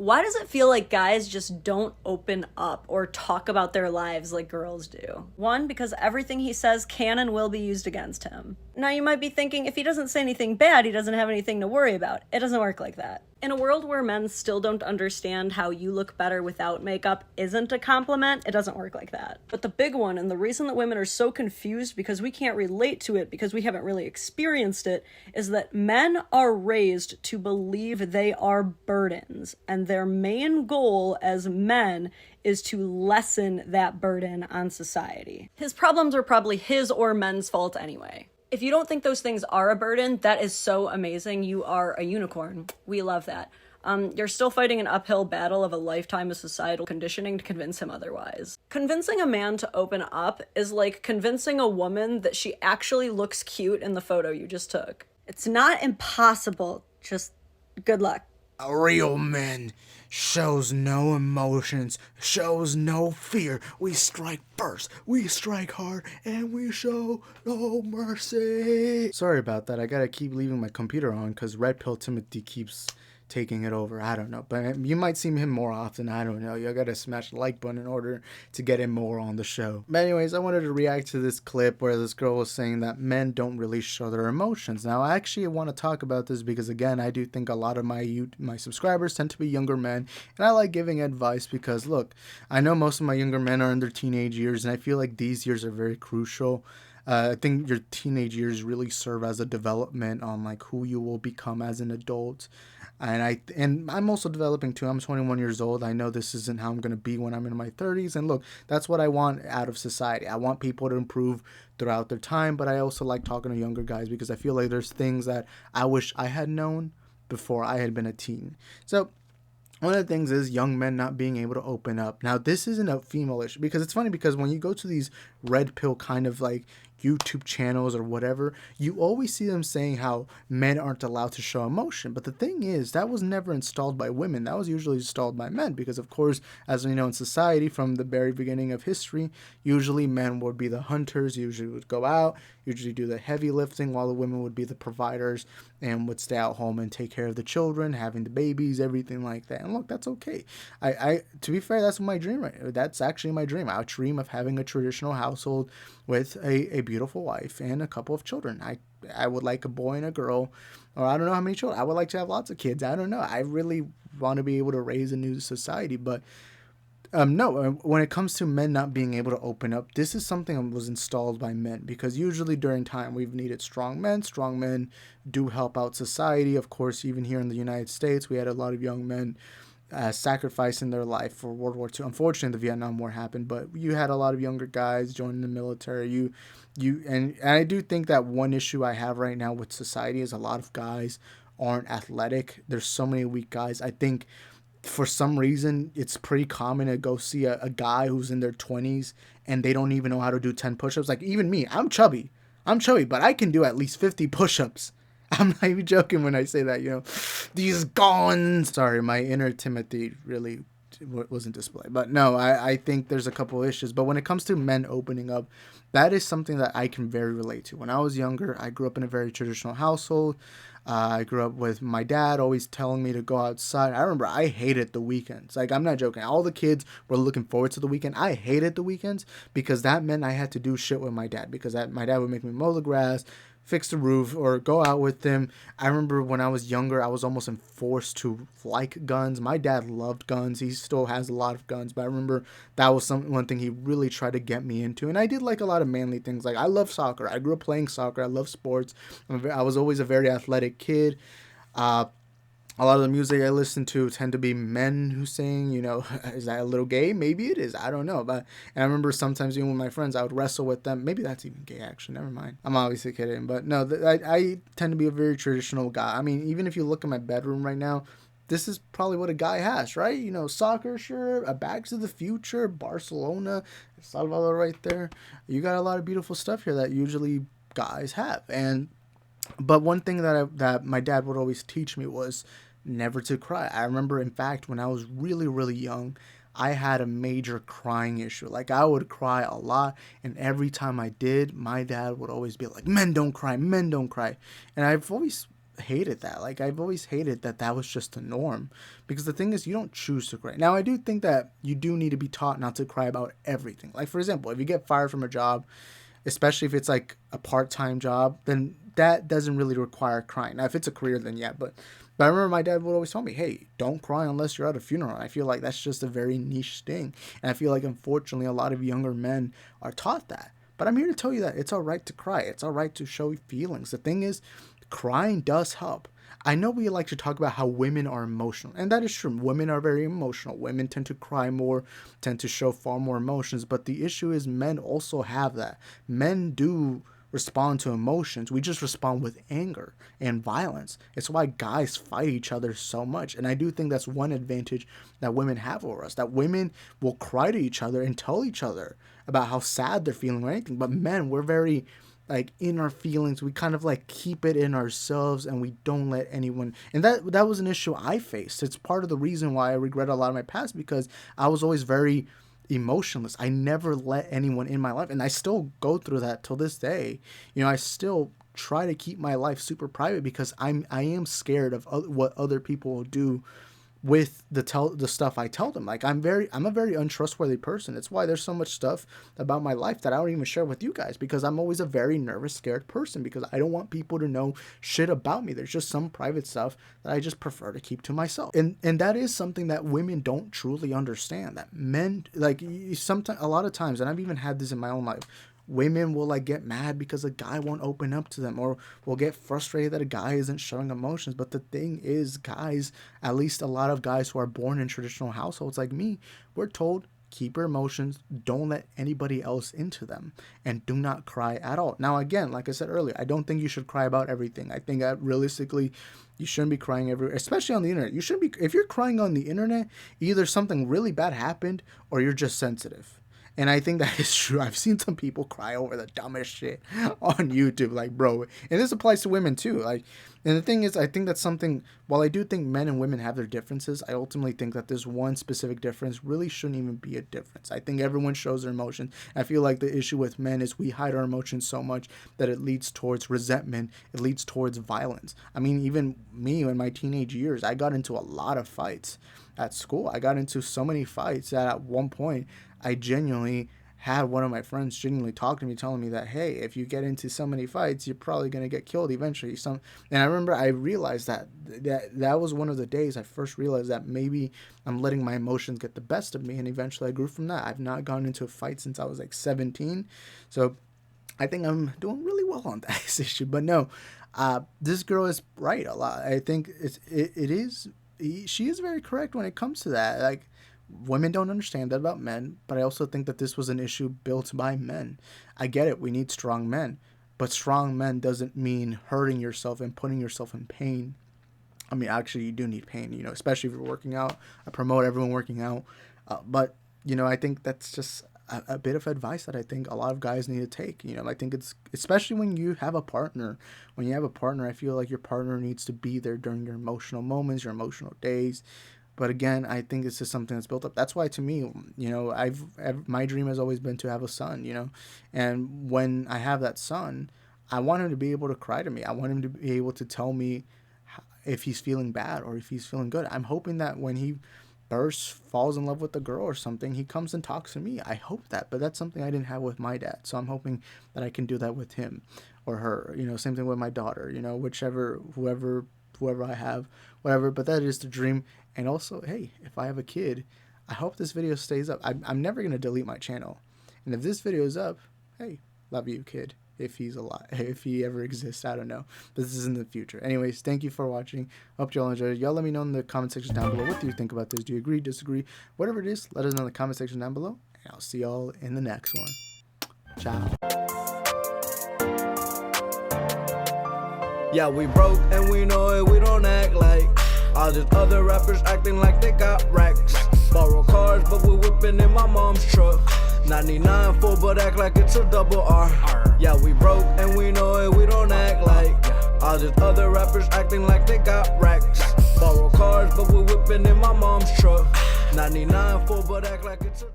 Why does it feel like guys just don't open up or talk about their lives like girls do? One, because everything he says can and will be used against him. Now, you might be thinking if he doesn't say anything bad, he doesn't have anything to worry about. It doesn't work like that. In a world where men still don't understand how you look better without makeup isn't a compliment, it doesn't work like that. But the big one, and the reason that women are so confused because we can't relate to it because we haven't really experienced it, is that men are raised to believe they are burdens, and their main goal as men is to lessen that burden on society. His problems are probably his or men's fault anyway. If you don't think those things are a burden, that is so amazing. You are a unicorn. We love that. You're still fighting an uphill battle of a lifetime of societal conditioning to convince him otherwise. Convincing a man to open up is like convincing a woman that she actually looks cute in the photo you just took. It's not impossible, just good luck. A real man shows no emotions, shows no fear. We strike first, we strike hard, and we show no mercy. Sorry about that. I gotta keep leaving my computer on because Red Pill Timothy keeps taking it over. I don't know. But you might see him more often. I don't know. You gotta smash the like button in order to get him more on the show. But anyways, I wanted to react to this clip where this girl was saying that men don't really show their emotions. Now, I actually want to talk about this because, again, I do think a lot of my subscribers tend to be younger men. And I like giving advice because, look, I know most of my younger men are in their teenage years. And I feel like these years are very crucial. I think your teenage years really serve as a development on like who you will become as an adult. And I'm also developing too. I'm 21 years old. I know this isn't how I'm going to be when I'm in my 30s. And look, that's what I want out of society. I want people to improve throughout their time, but I also like talking to younger guys because I feel like there's things that I wish I had known before I had been a teen. So one of the things is young men not being able to open up. Now, this isn't a female issue because it's funny because when you go to these red pill kind of like YouTube channels or whatever, you always see them saying how men aren't allowed to show emotion. But the thing is, that was never installed by women. That was usually installed by men because, of course, as we know in society from the very beginning of history, usually men would be the hunters, usually would go out, usually do the heavy lifting, while the women would be the providers and would stay at home and take care of the children, having the babies, everything like that. And look, that's okay. I to be fair, that's my dream right now. That's actually my dream. I dream of having a traditional household with a beautiful wife and a couple of children. I would like a boy and a girl, or I don't know how many children. I would like to have lots of kids. I don't know. I really want to be able to raise a new society, but no, when it comes to men not being able to open up, this is something that was installed by men because usually during time we've needed strong men. Strong men do help out society. Of course, even here in the United States, we had a lot of young men sacrificing their life for World War II. Unfortunately, the Vietnam War happened, but you had a lot of younger guys joining the military. And I do think that one issue I have right now with society is a lot of guys aren't athletic. There's so many weak guys. I think for some reason it's pretty common to go see a guy who's in their 20s and they don't even know how to do 10 push-ups. Like even me, I'm chubby, but I can do at least 50 push-ups. I'm not even joking when I say that, these guns. Sorry, my inner Timothy really wasn't displayed. But no, I think there's a couple issues. But when it comes to men opening up, that is something that I can very relate to. When I was younger, I grew up in a very traditional household. I grew up with my dad always telling me to go outside. I remember I hated the weekends. Like, I'm not joking. All the kids were looking forward to the weekend. I hated the weekends because that meant I had to do shit with my dad because my dad would make me mow the grass, fix the roof, or go out with him. I remember when I was younger, I was almost enforced to like guns. My dad loved guns. He still has a lot of guns, but I remember that was one thing he really tried to get me into. And I did like a lot of manly things. Like I love soccer. I grew up playing soccer. I love sports. I was always a very athletic kid. Uh, a lot of the music I listen to tend to be men who sing, is that a little gay? Maybe it is. I don't know. But and I remember sometimes even with my friends, I would wrestle with them. Maybe that's even gay, actually. Never mind. I'm obviously kidding. But no, I tend to be a very traditional guy. I mean, even if you look at my bedroom right now, this is probably what a guy has, right? Soccer shirt, a Back to the Future, Barcelona, Salvador right there. You got a lot of beautiful stuff here that usually guys have. But one thing that my dad would always teach me was never to cry. I remember, in fact, when I was really, really young, I had a major crying issue. Like, I would cry a lot, and every time I did, my dad would always be like, men don't cry, men don't cry. And I've always hated that. Like, I've always hated that that was just the norm, because the thing is, you don't choose to cry. Now, I do think that you do need to be taught not to cry about everything. Like, for example, if you get fired from a job, especially if it's like a part-time job, then that doesn't really require crying. Now, if it's a career, then yeah, but I remember my dad would always tell me, hey, don't cry unless you're at a funeral. I feel like that's just a very niche thing. And I feel like, unfortunately, a lot of younger men are taught that. But I'm here to tell you that it's all right to cry. It's all right to show feelings. The thing is, crying does help. I know we like to talk about how women are emotional, and that is true. Women are very emotional. Women tend to cry more, tend to show far more emotions. But the issue is, men also have that. Men do respond to emotions. We just respond with anger and violence. It's why guys fight each other so much. And I do think that's one advantage that women have over us, that women will cry to each other and tell each other about how sad they're feeling or anything. But men, we're very like in our feelings. We kind of like keep it in ourselves, and we don't let anyone. And that was an issue I faced. It's part of the reason why I regret a lot of my past, because I was always very emotionless. I never let anyone in my life, and I still go through that till this day. You know, I still try to keep my life super private, because I am scared of what other people will do with the stuff I tell them. Like, I'm a very untrustworthy person. It's why there's so much stuff about my life that I don't even share with you guys, because I'm always a very nervous, scared person, because I don't want people to know shit about me. There's just some private stuff that I just prefer to keep to myself. And that is something that women don't truly understand, that men, like, sometimes, a lot of times, and I've even had this in my own life, women will like get mad because a guy won't open up to them, or will get frustrated that a guy isn't showing emotions. But the thing is, guys, at least a lot of guys who are born in traditional households like me, we're told, keep your emotions, don't let anybody else into them, and do not cry at all. Now, again, like I said earlier, I don't think you should cry about everything. I think that realistically, you shouldn't be crying especially on the internet. You shouldn't be, if you're crying on the internet, either something really bad happened or you're just sensitive. And I think that is true. I've seen some people cry over the dumbest shit on YouTube, like, bro. And this applies to women too. Like, and the thing is, I think that's something, while I do think men and women have their differences, I ultimately think that this one specific difference really shouldn't even be a difference. I think everyone shows their emotions. I feel like the issue with men is we hide our emotions so much that it leads towards resentment. It leads towards violence. I mean, even me in my teenage years, I got into a lot of fights at school. I got into so many fights that at one point, I genuinely had one of my friends genuinely talk to me, telling me that, hey, if you get into so many fights, you're probably going to get killed eventually. And I remember I realized that was one of the days I first realized that maybe I'm letting my emotions get the best of me, and eventually I grew from that. I've not gone into a fight since I was like 17. So I think I'm doing really well on that issue. But no, this girl is right a lot. I think she is very correct when it comes to that. Like, women don't understand that about men, but I also think that this was an issue built by men. I get it, we need strong men, but strong men doesn't mean hurting yourself and putting yourself in pain. I mean, actually, you do need pain, you know, especially if you're working out. I promote everyone working out, but, you know, I think that's just a bit of advice that I think a lot of guys need to take. You know, I think it's, especially when you have a partner, I feel like your partner needs to be there during your emotional moments, your emotional days. But again, I think this is something that's built up. That's why, to me, you know, my dream has always been to have a son, you know. And when I have that son, I want him to be able to cry to me. I want him to be able to tell me if he's feeling bad or if he's feeling good. I'm hoping that when he falls in love with a girl or something, he comes and talks to me. I hope that. But that's something I didn't have with my dad. So I'm hoping that I can do that with him or her. You know, same thing with my daughter, you know, whoever I have, whatever. But that is the dream. And also, hey, if I have a kid, I hope this video stays up. I'm never going to delete my channel. And if this video is up, hey, love you, kid. If he's alive, if he ever exists, I don't know. But this is in the future. Anyways, thank you for watching. Hope y'all enjoyed it. Y'all let me know in the comment section down below. What do you think about this? Do you agree, disagree? Whatever it is, let us know in the comment section down below. And I'll see y'all in the next one. Ciao. Yeah, we broke and we know it, we don't act like all these other rappers acting like they got racks. Borrow cars, but we whipping in my mom's truck. 99 full, but act like it's a double R. Yeah, we broke and we know it, we don't act like all these other rappers acting like they got racks. Borrow cars, but we whipping in my mom's truck. 99 full, but act like it's a